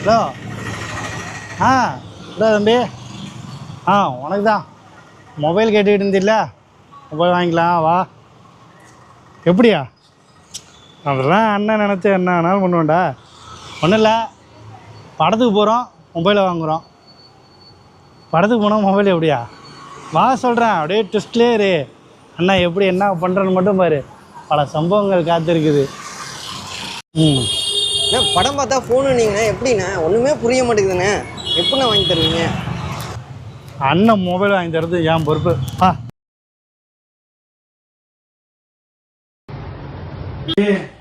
Hello. இல்லை தம்பி. உனக்கு தான் மொபைல் கேட்டுக்கிட்டு இருந்தில்ல, மொபைல் வாங்கிக்கலாம் வா. எப்படியா? அதெல்லாம் அண்ணன் நினச்சி என்ன வேணாலும் பண்ணுவேன்டா. ஒன்றும் இல்லை, படத்துக்கு போகிறோம், மொபைலை வாங்குகிறோம். படத்துக்கு போனால் மொபைல் எப்படியா? வா சொல்கிறேன், அப்படியே ட்விஸ்ட்லேயே இரு. அண்ணா எப்படி என்ன பண்ணுறேன்னு மட்டும் பாரு, பல சம்பவங்கள் காத்திருக்குது. படம் பார்த்தா ஃபோனு நீங்கண்ணே எப்படிண்ணே? ஒன்றுமே புரிய மாட்டேங்குதுண்ணே. எப்படிண்ணா வாங்கி தருவீங்க? அண்ணன் மொபைல் வாங்கி தரது என் பொறுப்பு.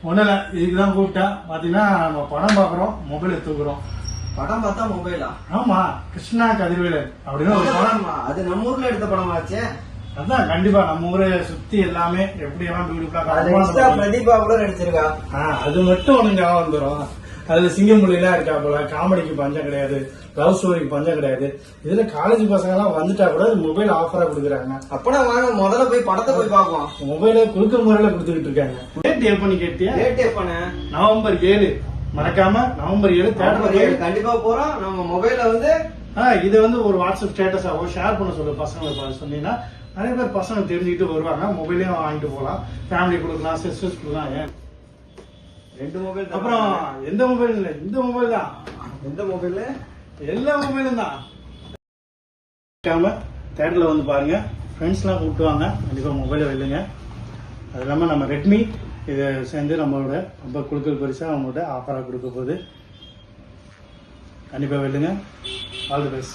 ஒன்றும் இல்லை, இதுக்கு தான் கூப்பிட்டேன். பார்த்தீங்கன்னா நம்ம படம் பார்க்குறோம், மொபைல் எடுத்துக்கிறோம். படம் பார்த்தா மொபைலா? ஆமாம், கிருஷ்ணா கதிர்வேலன் அப்படின்னு ஒரு படம். அது நம்ம ஊரில் எடுத்த படமாச்சே. அதான் கண்டிப்பா நம்ம ஊரை சுத்தி எல்லாமே எப்படி எல்லாம் பிரதீபா கூட நடிச்சிருக்கா. அது மட்டும் உனக்கு ஞாபகம் வந்துடும். அதுல சிங்கமொழியெல்லாம் இருக்கா போல. காமெடிக்கு பஞ்சம் கிடையாது, லவ் ஸ்டோரிக்கு பஞ்சம் கிடையாது. இதுல காலேஜ் பசங்க எல்லாம் வந்துட்டா கூட மொபைல் ஆஃபரா கொடுக்குறாங்க. அப்பனா வாங்க முதல்ல போய் படத்தை போய் பார்ப்போம். மொபைல குடுக்க முறையில கொடுத்துக்கிட்டு இருக்காங்க. டேட் எப்பன்னு கேட்டியா? டேட் எப்பண்ணே? நவம்பர் 7. மறக்காம நவம்பர் 7 தேட்டர் கண்டிப்பா போறோம். நம்ம மொபைல வந்து இதை வந்து ஒரு வாட்ஸ்அப் ஸ்டேட்டஸாவோ ஷேர் பண்ண சொல்லு பசங்களுக்கு. சொன்னீங்கன்னா நிறைய பேர் பசங்க தெரிஞ்சுக்கிட்டு வருவாங்க. மொபைலையும் வாங்கிட்டு போகலாம், ஃபேமிலி கொடுக்கலாம், சிஸ்டர்ஸ் கொடுக்கலாம். ஏன் 2 மொபைல்? அப்புறம் எந்த மொபைல் இல்லை, இந்த மொபைல் தான். எந்த மொபைல்? எல்லா மொபைலும் தான். தேட்டரில் வந்து பாருங்க, ஃப்ரெண்ட்ஸ்லாம் கூப்பிட்டுவாங்க. கண்டிப்பாக மொபைலை வெல்லுங்க. அது இல்லாமல் நம்ம ரெட்மி இதை சேர்ந்து நம்மளோட ரொம்ப குழுக்கள் பரிசாக அவங்களோட ஆஃபராக கொடுக்க போகுது. கண்டிப்பாக வெல்லுங்க. All the best.